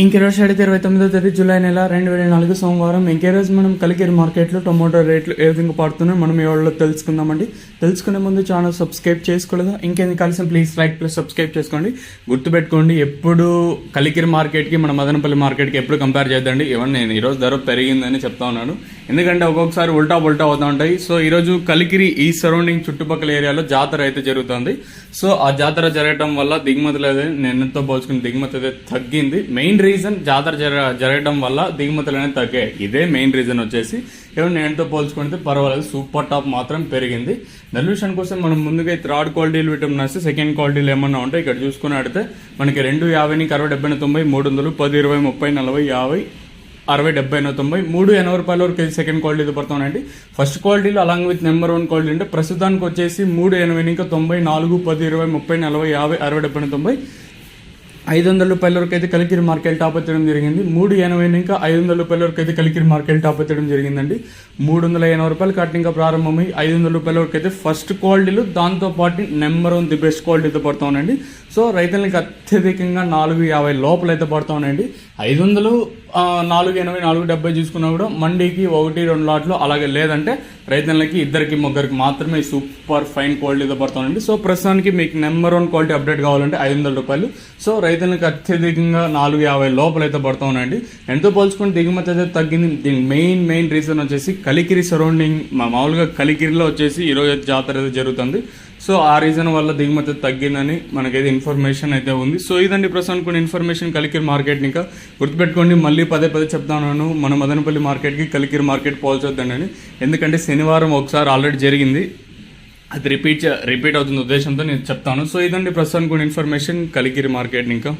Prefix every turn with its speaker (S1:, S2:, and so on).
S1: ఇంకెరోజు 29వ తేదీ జూలై నెల 2004 సోమవారం. ఇంకెరోజు మనం కలికిరి మార్కెట్లో టొమాటో రేట్లు ఏ విధంగా పడుతున్నాయో మనం ఈ వాళ్ళలో తెలుసుకుందామండి. తెలుసుకునే ముందు ఛానల్ సబ్స్క్రైబ్ చేసుకోలేదు ఇంకేంది కలిసి ప్లీజ్ లైక్ ప్లస్ సబ్స్క్రైబ్ చేసుకోండి. గుర్తుపెట్టుకోండి, ఎప్పుడు కలికిరి మార్కెట్కి మన మదనపల్లి మార్కెట్కి ఎప్పుడు కంపేర్ చేద్దండి. ఏమన్నా నేను ఈరోజు ధర పెరిగిందని చెప్తా ఉన్నాను, ఎందుకంటే ఒక్కొక్కసారి ఉల్టా అవుతూ ఉంటాయి. సో ఈరోజు కలికిరి ఈ సరౌండింగ్ చుట్టుపక్కల ఏరియాలో జాతర అయితే జరుగుతుంది. సో ఆ జాతర జరగడం వల్ల దిగుమతులు అయితే నిన్నతో పోల్చుకుని దిగుమతి అయితే తగ్గింది. మెయిన్ రీజన్ జాతర జరగడం వల్ల దిగుమతులు అనేది తగ్గాయి. ఇదే మెయిన్ రీజన్ వచ్చేసి ఏమన్నా నేనుతో పోల్చుకుంటే పర్వాలేదు, సూపర్ టాప్ మాత్రం పెరిగింది. నెల్యూషన్ కోసం మనం ముందుగా థర్డ్ క్వాలిటీలు విటమిన్ సెకండ్ క్వాలిటీలు ఏమన్నా ఉంటాయి ఇక్కడ చూసుకుని ఆడితే మనకి 250 నుంచి 60 70 90 300 10 20 30 40 50 60 70 90 380 రూపాయల వరకు సెకండ్ క్వాలిటీ పడుతున్నాయండి. ఫస్ట్ క్వాలిటీలో అలాంగ్ విత్ నెంబర్ 1 క్వాలిటీ అంటే ప్రస్తుతానికి వచ్చేసి 380 ఇంకా 90 4 10 20 30 40 50 60 70 90 500 రూపాయల వరకు అయితే కలికిరి మార్కెట్ టాప్ ఎత్తడం జరిగింది. 380 ఇంకా 500 రూపాయల వరకు అయితే కలికిరి మార్కెట్ టాప్ ఎత్తడం జరిగిందండి. 380 రూపాయలు కట్ ఇంకా ప్రారంభమై 500 రూపాయల వరకు అయితే ఫస్ట్ క్వాలిటీలు, దాంతోపాటు నెంబర్ 1 ది బెస్ట్ క్వాలిటీతో పడుతూ ఉన్నాయండి. సో రైతులకి అత్యధికంగా 450 లోపల అయితే పడుతూ ఉన్నాయండి. 500 480 470 చూసుకున్నా కూడా మండీకి 1-2 లాట్లు, అలాగే లేదంటే రైతులకి ఇద్దరికి ముగ్గురికి మాత్రమే సూపర్ ఫైన్ క్వాలిటీతో పడుతుందండి. సో ప్రస్తుతానికి మీకు నెంబర్ 1 క్వాలిటీ అప్డేట్ కావాలంటే 500 రూపాయలు. సో రైతులకు అత్యధికంగా 450 లోపల అయితే పడుతూ ఉన్నాయండి. ఎంతో పోల్చుకుని దిగుమతి అయితే తగ్గింది. దీనికి మెయిన్ రీజన్ వచ్చేసి కలికిరి సరౌండింగ్, మామూలుగా కలికిరిలో వచ్చేసి ఈరోజు జాతర అయితే జరుగుతుంది. సో ఆ రీజన్ వల్ల దిగుమతి తగ్గిందని మనకైతే ఇన్ఫర్మేషన్ అయితే ఉంది. సో ఇదండి ప్రస్తుతానికి కొన్ని ఇన్ఫర్మేషన్ కలికిరి మార్కెట్. ఇంకా గుర్తుపెట్టుకోండి, మళ్ళీ పదే చెప్తాను, మన మదనపల్లి మార్కెట్కి కలికిరి మార్కెట్ పోల్చొద్దండి. ఎందుకంటే శనివారం ఒకసారి ఆల్రెడీ జరిగింది, అది రిపీట్ అవుతున్న ఉద్దేశంతో నేను చెప్తాను. సో ఇదండి ప్రస్తుతానికి కొన్ని ఇన్ఫర్మేషన్ కలికిరి మార్కెట్. ఇంకా